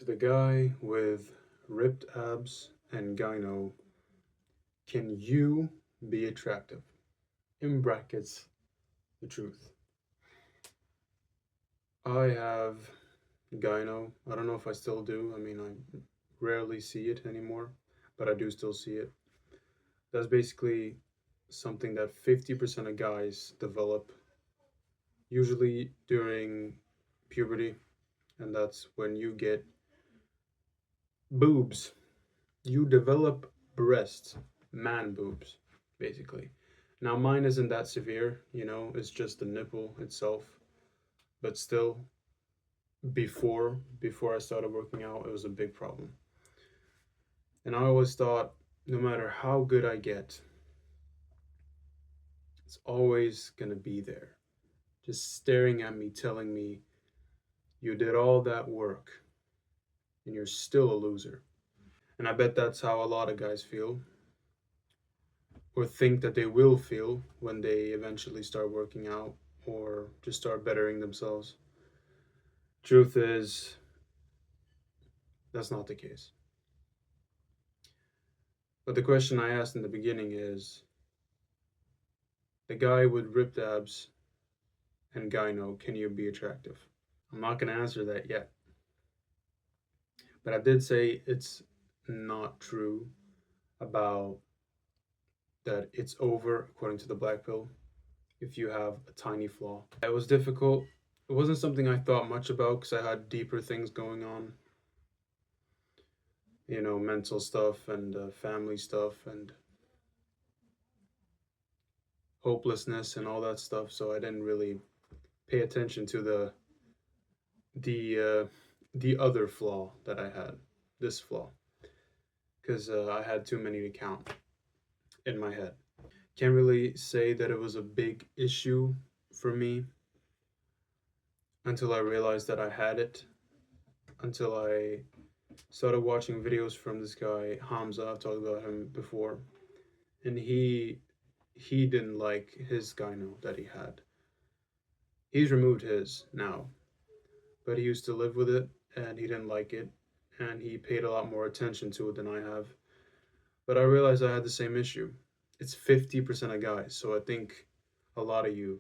To the guy with ripped abs and gyno, can you be attractive? In brackets, the truth. I have gyno. I don't know if I still do. I mean, I rarely see it anymore, but I do still see it. That's basically something that 50% of guys develop, usually during puberty, and that's when you get boobs. You develop breasts, man boobs, basically. Now, mine isn't that severe, it's just the nipple itself, but still, before I started working out, it was a big problem. And I always thought, no matter how good I get, it's always gonna be there, just staring at me, telling me, you did all that work, and you're still a loser. And I bet that's how a lot of guys feel, or think that they will feel when they eventually start working out or just start bettering themselves. Truth is, that's not the case. But the question I asked in the beginning is, the guy with ripped abs and gyno, can you be attractive? I'm not going to answer that yet. But I did say it's not true about that it's over, according to the black pill, if you have a tiny flaw. It was difficult. It wasn't something I thought much about because I had deeper things going on, mental stuff and family stuff and hopelessness and all that stuff. So I didn't really pay attention to the the other flaw that I had, this flaw, because I had too many to count in my head. Can't really say that it was a big issue for me until I realized that I had it, until I started watching videos from this guy Hamza. I've talked about him before, and he didn't like his gyno that he had. He's removed his now, but he used to live with it and he didn't like it, and he paid a lot more attention to it than I have. But I realized I had the same issue. It's 50% of guys, so I think a lot of you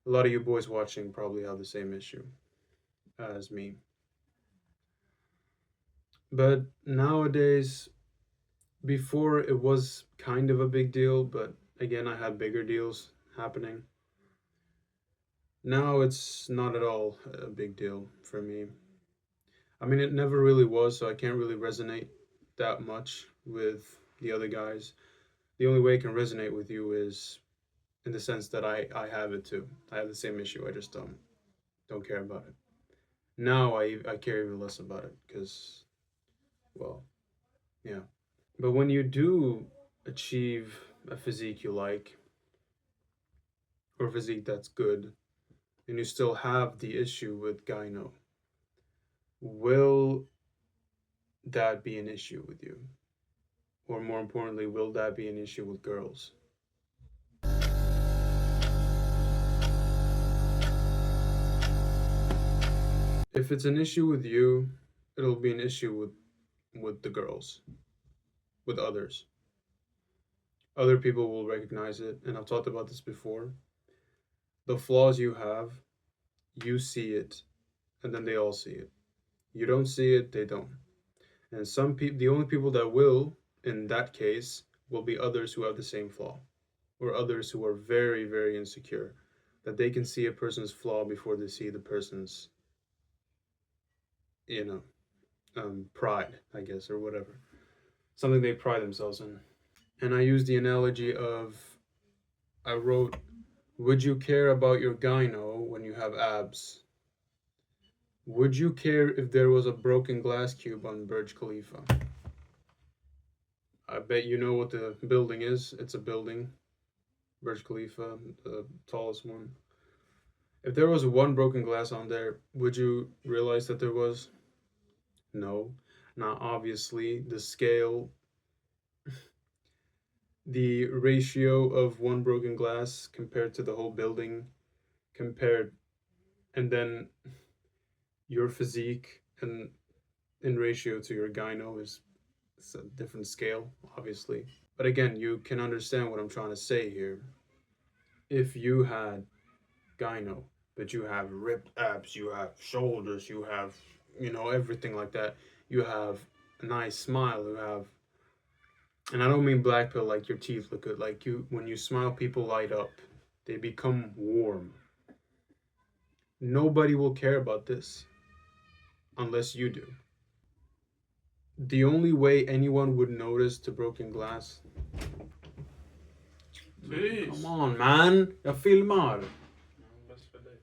a lot of you boys watching probably have the same issue as me. But nowadays, before it was kind of a big deal, but again, I had bigger deals happening. Now it's not at all a big deal for me. I mean, it never really was, so I can't really resonate that much with the other guys. The only way I can resonate with you is in the sense that I have it too. I have the same issue. I just don't care about it. Now I care even less about it because, well, yeah. But when you do achieve a physique you like, or physique that's good, and you still have the issue with gyno, will that be an issue with you? Or more importantly, will that be an issue with girls? If it's an issue with you, it'll be an issue with the girls, with others. Other people will recognize it, and I've talked about this before. The flaws you have, you see it, and then they all see it. You don't see it, they don't. And some people, the only people that will, in that case, will be others who have the same flaw, or others who are very, very insecure, that they can see a person's flaw before they see the person's, you know, pride, I guess, or whatever. Something they pride themselves in. And I use the analogy of, I wrote, would you care about your gyno when you have abs? Would you care if there was a broken glass cube on Burj Khalifa? I bet you know what the building is. It's a building, Burj Khalifa, the tallest one. If there was one broken glass on there, would you realize that there was? No. Now, obviously, the scale, the ratio of one broken glass compared to the whole building, compared, and then your physique and in ratio to your gyno is it's a different scale, obviously. But again, you can understand what I'm trying to say here. If you had gyno, but you have ripped abs, you have shoulders, you have, everything like that. You have a nice smile, you have, and I don't mean black pill like your teeth look good. Like when you smile, people light up, they become warm. Nobody will care about this unless you do. The only way anyone would notice the broken glass. Jeez. Come on man, jag filmar. Bäst för dig.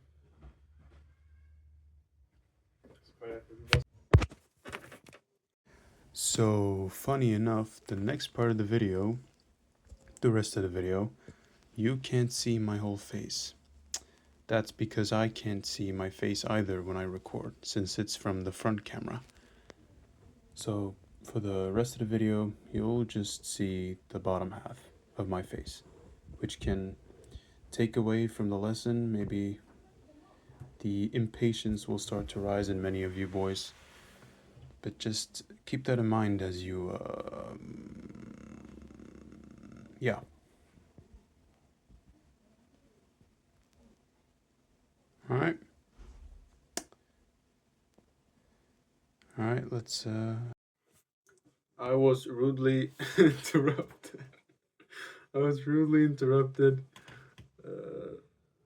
So, funny enough, the next part of the video, the rest of the video, you can't see my whole face. That's because I can't see my face either when I record, since it's from the front camera. So, for the rest of the video, you'll just see the bottom half of my face, which can take away from the lesson. Maybe the impatience will start to rise in many of you boys. But just keep that in mind as you, yeah. All right. All right, let's, I was rudely interrupted.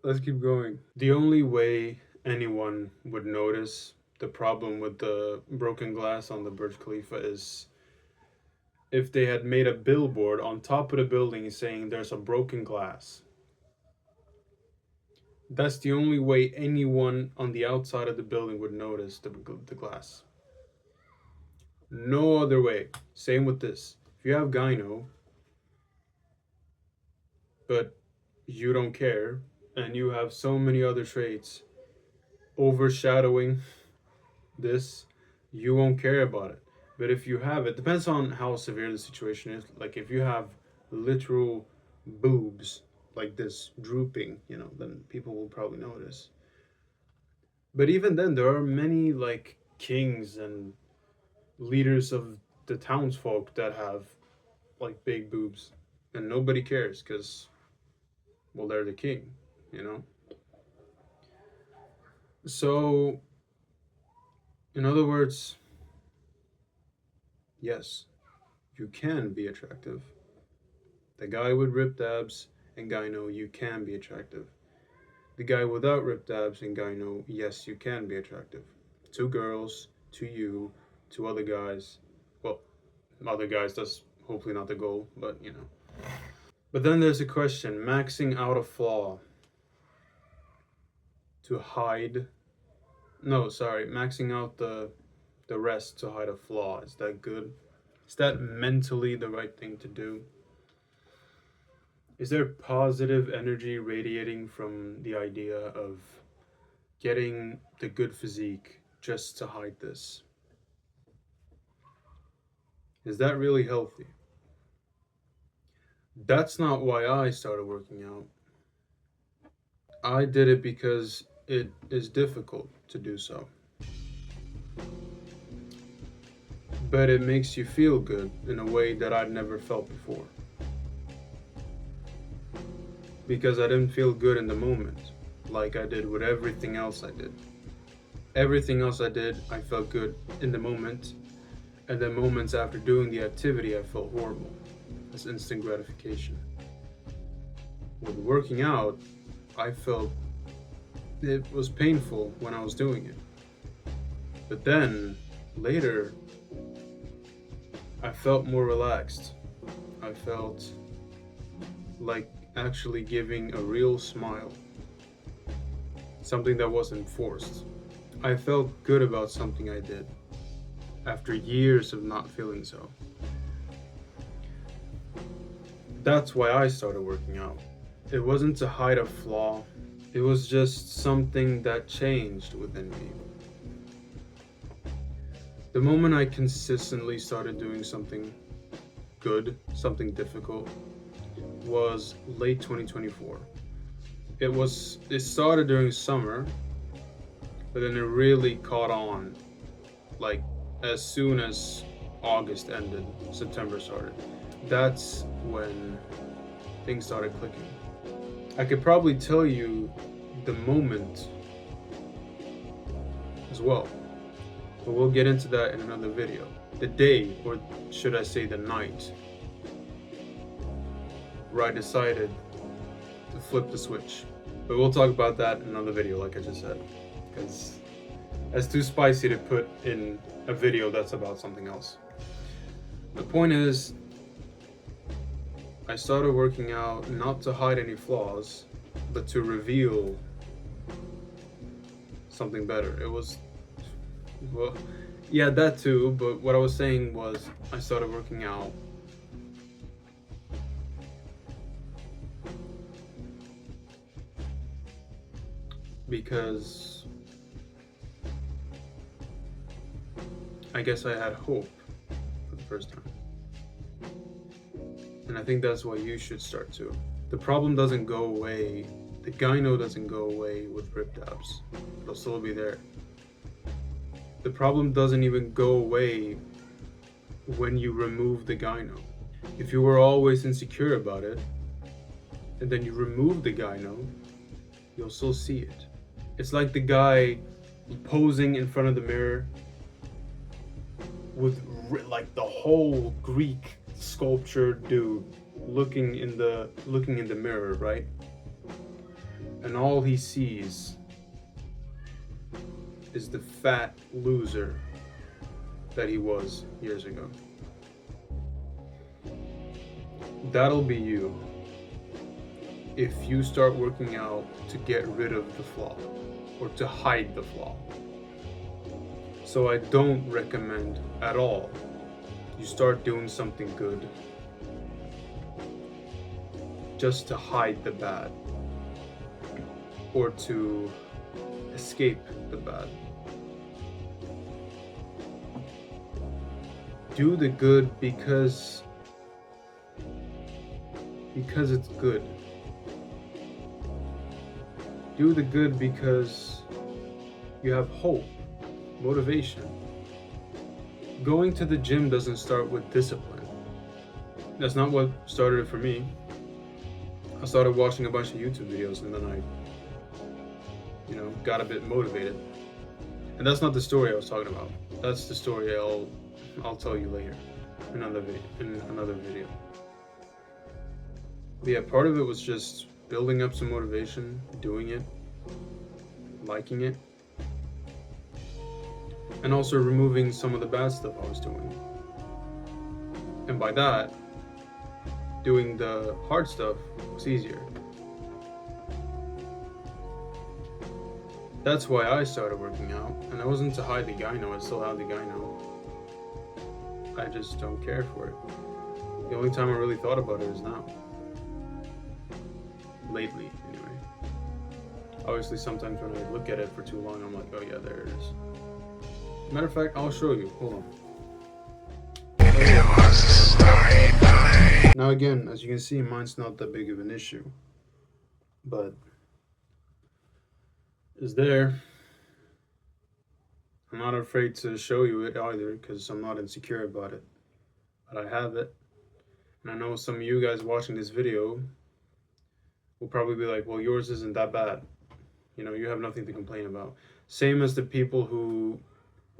Let's keep going. The only way anyone would notice the problem with the broken glass on the Burj Khalifa is if they had made a billboard on top of the building saying there's a broken glass. That's the only way anyone on the outside of the building would notice the glass. No other way. Same with this. If you have gyno, but you don't care, and you have so many other traits overshadowing this, you won't care about it. But if you have it, depends on how severe the situation is. Like if you have literal boobs like this drooping, then people will probably notice. But even then, there are many like kings and leaders of the townsfolk that have like big boobs, and nobody cares because, well, they're the king, you know. So, in other words, yes, you can be attractive. The guy with ripped abs and gyno, you can be attractive. The guy without ripped abs and gyno, yes, you can be attractive. 2 girls, to you, to other guys. Well, other guys, that's hopefully not the goal, but you know. But then there's a question, maxing out a flaw to hide. No, sorry, maxing out the rest to hide a flaw. Is that good? Is that mentally the right thing to do? Is there positive energy radiating from the idea of getting the good physique just to hide this? Is that really healthy? That's not why I started working out. I did it because it is difficult to do so. But it makes you feel good in a way that I'd never felt before. Because I didn't feel good in the moment, like I did with everything else I did. Everything else I did, I felt good in the moment, and then moments after doing the activity, I felt horrible. That's instant gratification. With working out, I felt it was painful when I was doing it. But then, later, I felt more relaxed. I felt like actually giving a real smile. Something that wasn't forced. I felt good about something I did after years of not feeling so. That's why I started working out. It wasn't to hide a flaw, it was just something that changed within me. The moment I consistently started doing something good, something difficult, was late 2024. It started during summer, but then it really caught on like as soon as August ended, September started. That's when things started clicking. I could probably tell you the moment as well, but we'll get into that in another video. The day, or should I say the night, where I decided to flip the switch. But we'll talk about that in another video, like I just said, because that's too spicy to put in a video that's about something else. The point is, I started working out not to hide any flaws, but to reveal something better. It was, well, yeah, that too, but what I was saying was I started working out because I guess I had hope for the first time. And I think that's what you should start too. The problem doesn't go away, the gyno doesn't go away with ripped abs. It'll still be there. The problem doesn't even go away when you remove the gyno. If you were always insecure about it, and then you remove the gyno, you'll still see it. It's like the guy posing in front of the mirror with like the whole Greek sculpture dude looking in the mirror, right? And all he sees is the fat loser that he was years ago. That'll be you if you start working out to get rid of the flaw or to hide the flaw. So I don't recommend at all you start doing something good just to hide the bad or to escape the bad. Do the good because it's good. Do the good because you have hope, motivation. Going to the gym doesn't start with discipline. That's not what started it for me. I started watching a bunch of YouTube videos and then I got a bit motivated. And that's not the story I was talking about. That's the story I'll tell you later in another video. But yeah, part of it was just building up some motivation, doing it, liking it, and also removing some of the bad stuff I was doing. And by that, doing the hard stuff was easier. That's why I started working out, and it wasn't to hide the gyno. I still have the gyno. I just don't care for it. The only time I really thought about it is now. Lately, anyway. Obviously, sometimes when I look at it for too long, I'm like, oh yeah, there it is. Matter of fact, I'll show you. Hold on. Now again, as you can see, mine's not that big of an issue, but it's there. I'm not afraid to show you it either because I'm not insecure about it, but I have it. And I know some of you guys watching this video will probably be like, well, yours isn't that bad. You have nothing to complain about. Same as the people who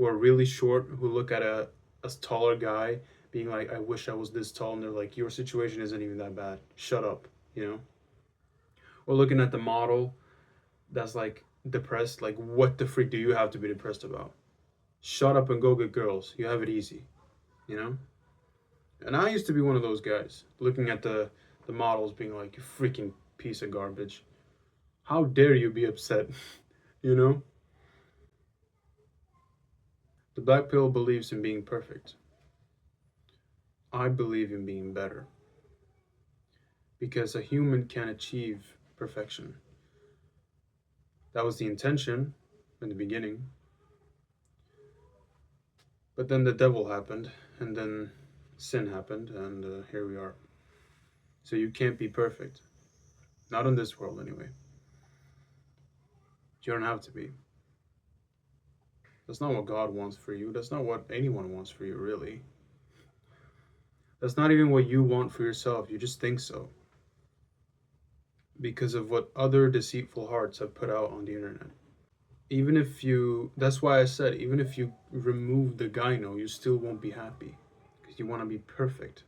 are really short, who look at a taller guy being like, I wish I was this tall, and they're like, your situation isn't even that bad. Shut up, Or looking at the model that's like depressed, like, what the freak do you have to be depressed about? Shut up and go get girls. You have it easy, And I used to be one of those guys, looking at the models being like, you freaking piece of garbage. How dare you be upset, The black pill believes in being perfect. I believe in being better. Because a human can achieve perfection. That was the intention in the beginning. But then the devil happened, and then sin happened, and here we are. So you can't be perfect. Not in this world, anyway. You don't have to be. That's not what God wants for you. That's not what anyone wants for you, really. That's not even what you want for yourself. You just think so. Because of what other deceitful hearts have put out on the internet. Even if you, that's why I said, even if you remove the gyno, you still won't be happy. Because you want to be perfect.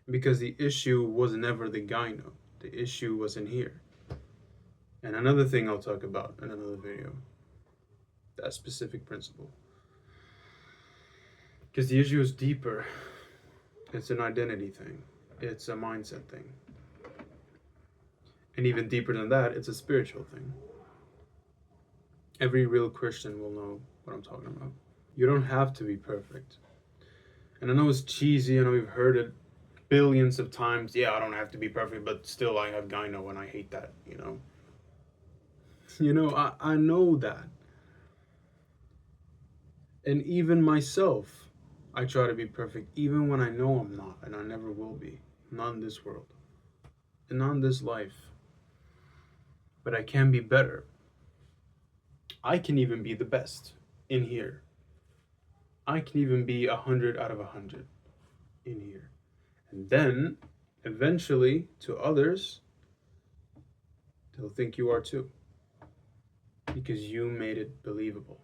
Because the issue was never the gyno, the issue was in here. And another thing I'll talk about in another video, that specific principle. Because the issue is deeper. It's an identity thing, it's a mindset thing. And even deeper than that, it's a spiritual thing. Every real Christian will know what I'm talking about. You don't have to be perfect. And I know it's cheesy, I know we've heard it billions of times. Yeah, I don't have to be perfect, but still I have gyno and I hate that, you know. I know that. And even myself, I try to be perfect, even when I know I'm not, and I never will be. Not in this world, and not in this life. But I can be better. I can even be the best in here. I can even be 100 out of 100 in here. And then, eventually, to others, they'll think you are too. Because you made it believable.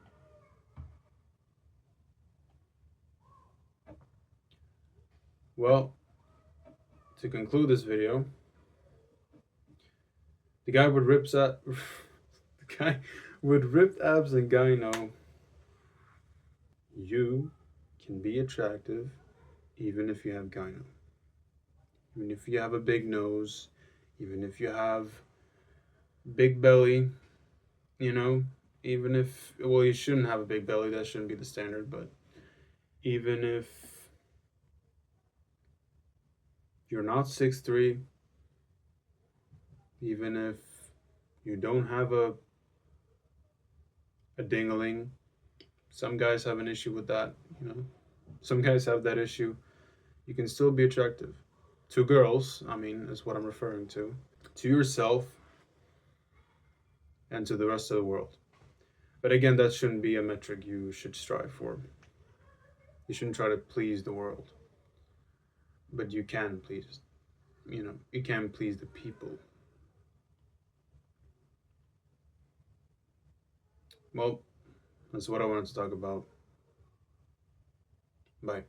Well, to conclude this video, the guy with ripped the guy with ripped abs and gyno, you can be attractive even if you have gyno. Even if you have a big nose, even if you have big belly, you know, even if, well, you shouldn't have a big belly, that shouldn't be the standard, but even if you're not 6'3", even if you don't have a dingling, some guys have an issue with that, you know, some guys have that issue, you can still be attractive. To girls, I mean, is what I'm referring to yourself, and to the rest of the world. But again, that shouldn't be a metric you should strive for. You shouldn't try to please the world. But you can please, you can please the people. Well, that's what I wanted to talk about. Bye.